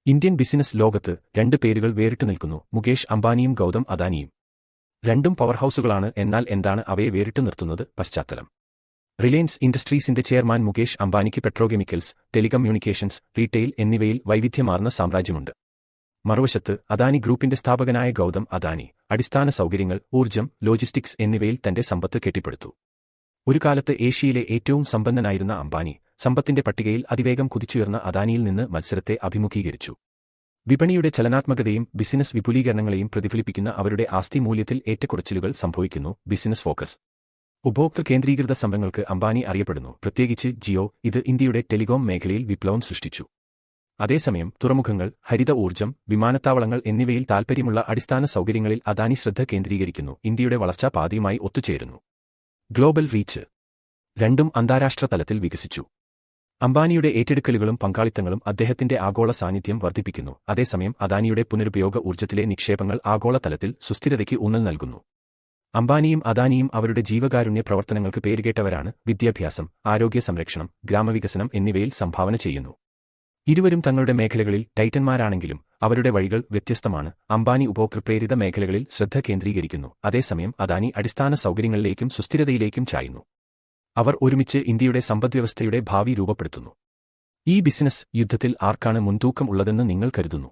Indian business ലോകത്ത് രണ്ട് പേരുകൾ വേറിട്ടു നിൽക്കുന്നു: മുകേഷ് അംബാനിയും ഗൗതം അദാനിയും. രണ്ടും പവർഹൌസുകളാണ്. എന്നാൽ എന്താണ് അവയെ വേറിട്ടു നിർത്തുന്നത്? പശ്ചാത്തലം. റിലയൻസ് ഇൻഡസ്ട്രീസിന്റെ ചെയർമാൻ മുകേഷ് അംബാനിക്ക് പെട്രോകെമിക്കൽസ്, ടെലികമ്മ്യൂണിക്കേഷൻസ്, റീറ്റെയിൽ എന്നിവയിൽ വൈവിധ്യമാർന്ന സാമ്രാജ്യമുണ്ട്. മറുവശത്ത് അദാനി ഗ്രൂപ്പിന്റെ സ്ഥാപകനായ ഗൗതം അദാനി അടിസ്ഥാന സൗകര്യങ്ങൾ, ഊർജ്ജം, ലോജിസ്റ്റിക്സ് എന്നിവയിൽ തന്റെ സമ്പത്ത് കെട്ടിപ്പടുത്തു. ഒരു കാലത്ത് ഏഷ്യയിലെ ഏറ്റവും സമ്പന്നനായിരുന്ന അംബാനി സമ്പത്തിന്റെ പട്ടികയിൽ അതിവേഗം കുതിച്ചുയർന്ന അദാനിയിൽ നിന്ന് മത്സരത്തെ അഭിമുഖീകരിച്ചു. വിപണിയുടെ ചലനാത്മകതയും ബിസിനസ് വിപുലീകരണങ്ങളെയും പ്രതിഫലിപ്പിക്കുന്ന അവരുടെ ആസ്തി മൂല്യത്തിൽ ഏറ്റക്കുറച്ചിലുകൾ സംഭവിക്കുന്നു. Business focus. ഉപഭോക്തൃ കേന്ദ്രീകൃത സംരംഭങ്ങൾക്ക് അംബാനി അറിയപ്പെടുന്നു, പ്രത്യേകിച്ച് ജിയോ. ഇത് ഇന്ത്യയുടെ ടെലികോം മേഖലയിൽ വിപ്ലവം സൃഷ്ടിച്ചു. അതേസമയം തുറമുഖങ്ങൾ, ഹരിത ഊർജ്ജം, വിമാനത്താവളങ്ങൾ എന്നിവയിൽ താൽപ്പര്യമുള്ള അടിസ്ഥാന സൗകര്യങ്ങളിൽ അദാനി ശ്രദ്ധ കേന്ദ്രീകരിക്കുന്നു. ഇന്ത്യയുടെ വളർച്ചാ പാതയുമായി ഒത്തുചേരുന്നു. Global reach. രണ്ടും അന്താരാഷ്ട്ര തലത്തിൽ വികസിച്ചു. അംബാനിയുടെ ഏറ്റെടുക്കലുകളും പങ്കാളിത്തങ്ങളും അദ്ദേഹത്തിന്റെ ആഗോള സാന്നിധ്യം വർദ്ധിപ്പിക്കുന്നു. അതേസമയം അദാനിയുടെ പുനരുപയോഗ ഊർജ്ജത്തിലെ നിക്ഷേപങ്ങൾ ആഗോളതലത്തിൽ സുസ്ഥിരതയ്ക്ക് ഊന്നൽ നൽകുന്നു. അംബാനിയും അദാനിയും അവരുടെ ജീവകാരുണ്യ പ്രവർത്തനങ്ങൾക്ക് പേരുകേട്ടവരാണ്. വിദ്യാഭ്യാസം, ആരോഗ്യ സംരക്ഷണം, ഗ്രാമവികസനം എന്നിവയിൽ സംഭാവന ചെയ്യുന്നു. ഇരുവരും തങ്ങളുടെ മേഖലകളിൽ ടൈറ്റന്മാരാണെങ്കിലും അവരുടെ വഴികൾ വ്യത്യസ്തമാണ്. അംബാനി ഉപഭോക്തൃപ്രേരിത മേഖലകളിൽ ശ്രദ്ധ കേന്ദ്രീകരിക്കുന്നു, അതേസമയം അദാനി അടിസ്ഥാന സൗകര്യങ്ങളിലേക്കും സുസ്ഥിരതയിലേക്കും ചായുന്നു. അവർ ഒരുമിച്ച് ഇന്ത്യയുടെ സമ്പദ്വ്യവസ്ഥയുടെ ഭാവി രൂപപ്പെടുത്തുന്നു. ഈ ബിസിനസ് യുദ്ധത്തിൽ ആർക്കാണ് മുൻതൂക്കം ഉള്ളതെന്ന് നിങ്ങൾ കരുതുന്നു?